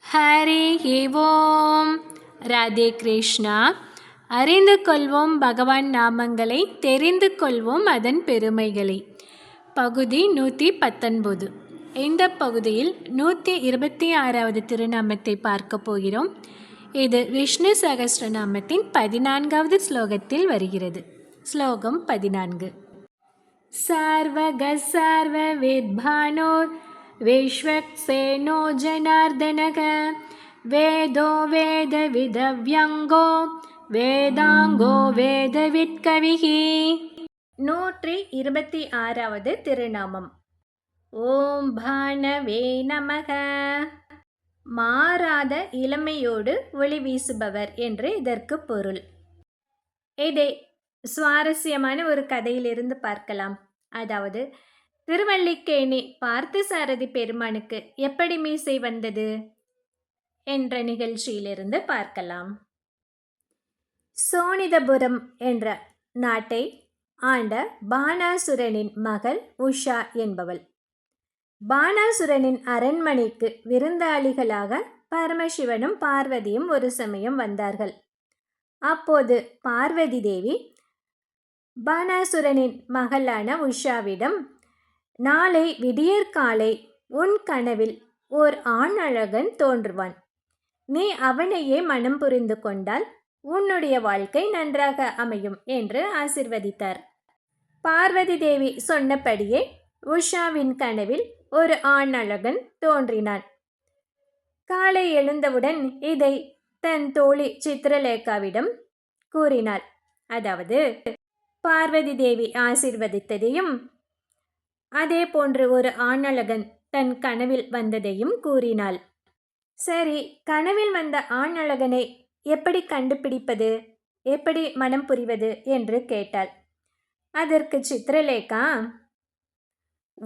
ஹரி ஓம். ராதே கிருஷ்ணா. அறிந்து கொள்வோம் பகவான் நாமங்களை, தெரிந்து கொள்வோம் அதன் பெருமைகளை. பகுதி 119. இந்த பகுதியில் 126வது திருநாமத்தை பார்க்க போகிறோம். இது விஷ்ணு சகஸ்ரநாமத்தின் 14வது ஸ்லோகத்தில் வருகிறது. ஸ்லோகம் 14. சார்வக சார்வ வித்பானோர் விஸ்வக்சேனோ ஜனார்தனக வேதோ வேத விதவ்யங்கோ வேதாங்கோ வேதவித்கவிஹி. 126வது திருநாமம். ஓம் பானவே நமக. மாறாத இளமையோடு ஒளி வீசுபவர் என்று இதற்கு பொருள். இதை சுவாரஸ்யமான ஒரு கதையிலிருந்து பார்க்கலாம். அதாவது, திருவல்லிக்கேணி பார்த்தசாரதி பெருமானுக்கு எப்படி மீசை வந்தது என்ற நிகழ்ச்சியிலிருந்து பார்க்கலாம். சோனிதபுரம் என்ற நாட்டை ஆண்ட பானாசுரனின் மகள் உஷா என்பவள். பானாசுரனின் அரண்மனைக்கு விருந்தாளிகளாக பரமசிவனும் பார்வதியும் ஒரு சமயம் வந்தார்கள். அப்போது பார்வதி தேவி பானாசுரனின் மகளான உஷாவிடம், நாளை விடியற்காலை உன் கனவில் ஓர் ஆண் அழகன் தோன்றுவான். நீ அவனையே மனம் புரிந்து கொண்டால் உன்னுடைய வாழ்க்கை நன்றாக அமையும் என்று ஆசிர்வதித்தார். பார்வதி தேவி சொன்னபடியே உஷாவின் கனவில் ஒரு ஆண் அழகன் தோன்றினான். காலை எழுந்தவுடன் இதை தன் தோழி சித்ரலேகாவிடம் கூறினாள். அதாவது, பார்வதி தேவி ஆசிர்வதித்ததையும் அதே போன்று ஒரு ஆணழகன் தன் கனவில் வந்ததையும் கூறினாள். சரி, கனவில் வந்த ஆணழகனை எப்படி கண்டுபிடிப்பது, எப்படி மனம் புரிவது என்று கேட்டாள். அதற்கு சித்ரலேகா,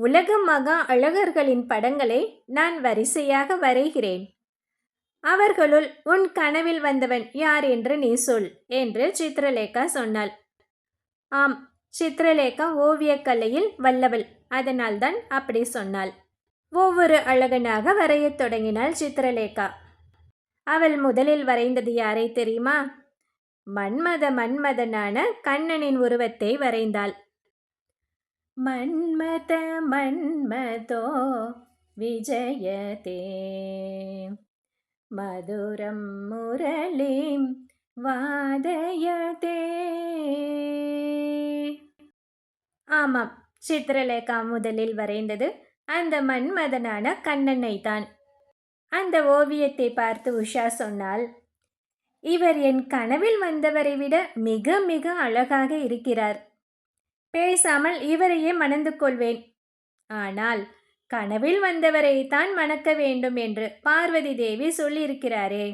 உலக மகா அழகர்களின் படங்களை நான் வரிசையாக வரைகிறேன். அவர்களுள் உன் கனவில் வந்தவன் யார் என்று நீ சொல் என்று சித்ரலேகா சொன்னாள். ஆம், சித்ரலேகா ஓவியக்கலையில் வல்லவள், அதனால்தான் அப்படி சொன்னாள். ஒவ்வொரு அழகனாக வரையத் தொடங்கினாள் சித்ரலேகா. அவள் முதலில் வரைந்தது யாரை தெரியுமா? மன்மதனான கண்ணனின் உருவத்தை வரைந்தாள். மன்மத மன்மதோ விஜயதே மதுரம் முரளிம் வாதயதே. ஆமாம், சித்ரலேகா முதலில் வரைந்தது அந்த மன்மதனான கண்ணனை தான். அந்த ஓவியத்தை பார்த்து உஷா சொன்னாள், இவர் என் கனவில் வந்தவரை விட மிக மிக அழகாக இருக்கிறார். பேசாமல் இவரையே மணந்து கொள்வேன். ஆனால் கனவில் வந்தவரை தான் மணக்க வேண்டும் என்று பார்வதி தேவி சொல்லியிருக்கிறாரே.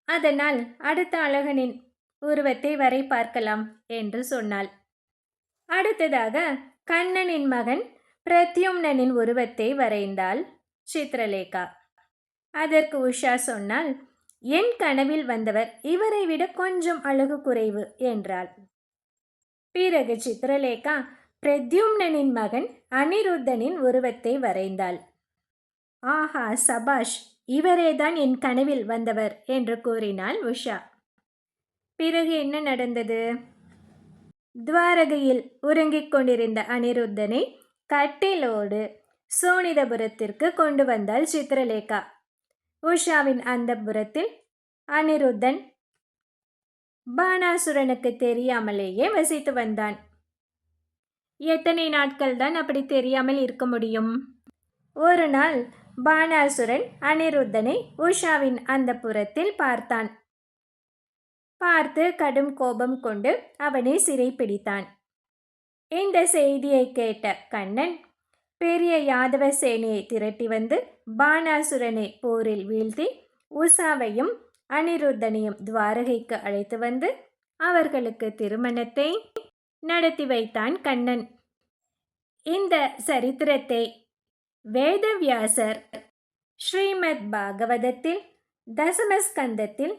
அதனால் அடுத்த அழகனின் உருவத்தை வரை பார்க்கலாம் என்று சொன்னாள். அடுத்ததாக கண்ணனின் மகன் பிரத்யும்னனின் உருவத்தை வரைந்தாள் சித்ரலேகா. அதற்கு உஷா சொன்னாள், என் கனவில் வந்தவர் இவரை விட கொஞ்சம் அழகு குறைவு என்றாள். பிறகு சித்ரலேகா பிரத்யும்னனின் மகன் அனிருத்தனின் உருவத்தை வரைந்தாள். ஆஹா, சபாஷ், இவரேதான் என் கனவில் வந்தவர் என்று கூறினாள் உஷா. பிறகு என்ன நடந்தது? துவாரகையில் உறங்கிக் கொண்டிருந்த அனிருத்தனை கட்டிலோடு சோனிதபுரத்திற்கு கொண்டு வந்தாள் சித்ரலேகா. உஷாவின் அந்தப்புரத்தில் அனிருத்தன் பானாசுரனுக்கு தெரியாமலேயே வசித்து வந்தான். எத்தனை நாட்கள் தான் அப்படி தெரியாமல் இருக்க முடியும்? ஒரு நாள் பானாசுரன் அனிருத்தனை உஷாவின் அந்தப்புரத்தில் பார்த்தான். பார்த்து கடும் கோபம் கொண்டு அவனை சிறை பிடித்தான். இந்த செய்தியை கேட்ட கண்ணன் பெரிய யாதவ சேனையை திரட்டி வந்து பானாசுரனை போரில் வீழ்த்தி உஷாவையும் அனிருத்தனையும் துவாரகைக்கு அழைத்து வந்து அவர்களுக்கு திருமணத்தை நடத்தி வைத்தான் கண்ணன். இந்த சரித்திரத்தை வேதவியாசர் ஸ்ரீமத் பாகவதத்தில் தசமஸ்கந்தத்தில்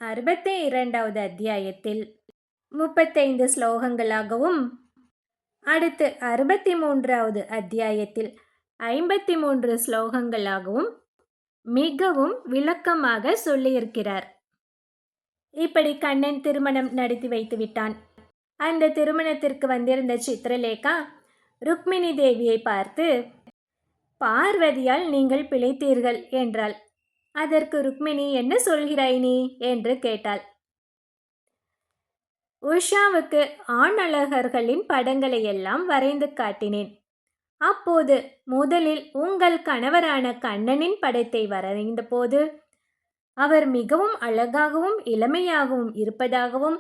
62வது அத்தியாயத்தில் 35 ஸ்லோகங்களாகவும், அடுத்து 63வது அத்தியாயத்தில் 53 ஸ்லோகங்களாகவும் மிகவும் விளக்கமாக சொல்லியிருக்கிறார். இப்படி கண்ணன் திருமணம் நடத்தி வைத்து விட்டான். அந்த திருமணத்திற்கு வந்திருந்த சித்திரலேகா ருக்மிணி தேவியை பார்த்து, பார்வதியால் நீங்கள் பிழைத்தீர்கள் என்றாள். அதற்கு ருக்மிணி, என்ன சொல்கிறாய் நீ என்று கேட்டாள். உஷாவுக்கு ஆண் அழகர்களின் படங்களை எல்லாம் வரைந்து காட்டினேன். அப்போது முதலில் உங்கள் கணவரான கண்ணனின் படத்தை வரைந்த போது அவர் மிகவும் அழகாகவும் இளமையாகவும் இருப்பதாகவும்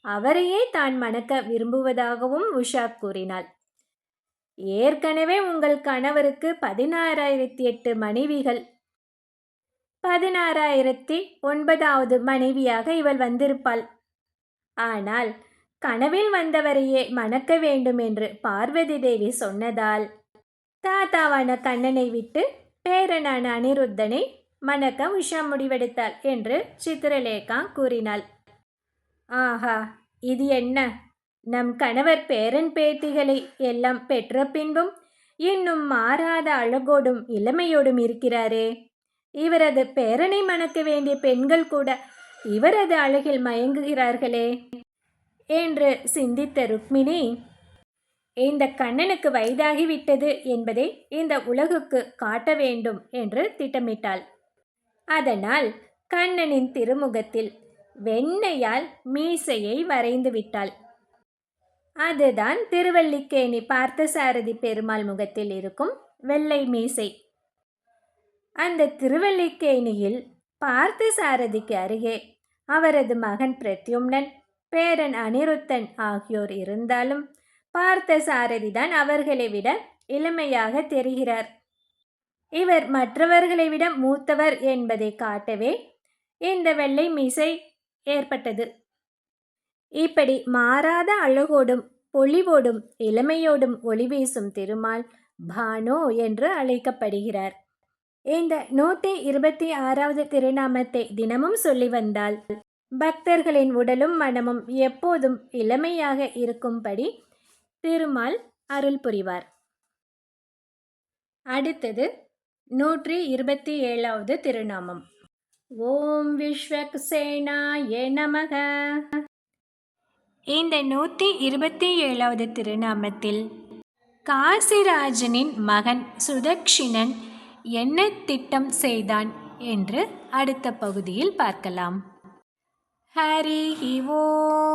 அவரையே தான் மணக்க விரும்புவதாகவும் உஷா கூறினாள். ஏற்கனவே உங்கள் கணவருக்கு 16,008 மனைவிகள். 16,009வது மனைவியாக இவள் வந்திருப்பாள். ஆனால் கனவில் வந்தவரையே மணக்க வேண்டும் என்று பார்வதி தேவி சொன்னதால் தாத்தாவான கண்ணனை விட்டு பேரனான அனிருத்தனை மணக்க உஷா முடிவெடுத்தாள் என்று சித்திரலேகா கூறினாள். ஆஹா, இது என்ன? நம் கணவர் பேரன் பேத்திகளை எல்லாம் பெற்ற பின்பும் இன்னும் மாறாத அழகோடும் இளமையோடும் இருக்கிறாரே. இவரது பேரனை மணக்க வேண்டிய பெண்கள் கூட இவரது அழகில் மயங்குகிறார்களே என்று சிந்தித்த ருக்மிணி, இந்த கண்ணனுக்கு வயதாகிவிட்டது என்பதை இந்த உலகுக்கு காட்ட வேண்டும் என்று திட்டமிட்டாள். அதனால் கண்ணனின் திருமுகத்தில் வெண்ணையால் மீசையை வரைந்து விட்டாள். அதுதான் திருவல்லிக்கேணி பார்த்தசாரதி பெருமாள் முகத்தில் இருக்கும் வெள்ளை மீசை. அந்த திருவல்லிக்கேணியில் பார்த்தசாரதிக்கு அருகே அவரது மகன் பிரத்யும்னன், பேரன் அனிருத்தன் ஆகியோர் இருந்தாலும் பார்த்தசாரதிதான் அவர்களை விட இளமையாக தெரிகிறார். இவர் மற்றவர்களை விட மூத்தவர் என்பதை காட்டவே இந்த வெள்ளை மீசை ஏற்பட்டது. இப்படி மாறாத அழகோடும் பொலிவோடும் இளமையோடும் ஒளி வீசும் திருமால் பானு என்று அழைக்கப்படுகிறார். இந்த 126வது திருநாமத்தை தினமும் சொல்லி வந்தால் பக்தர்களின் உடலும் மனமும் எப்போதும் இளமையாக இருக்கும்படி திருமால் அருள் புரிவார். அடுத்தது 127வது திருநாமம். ஓம் விஸ்வக்சேனாய நமக. இந்த 127வது திருநாமத்தில் காசிராஜனின் மகன் சுதக்ஷிணன் என்ன திட்டம் செய்தான் என்று அடுத்த பகுதியில் பார்க்கலாம். ஹரி ஓம்.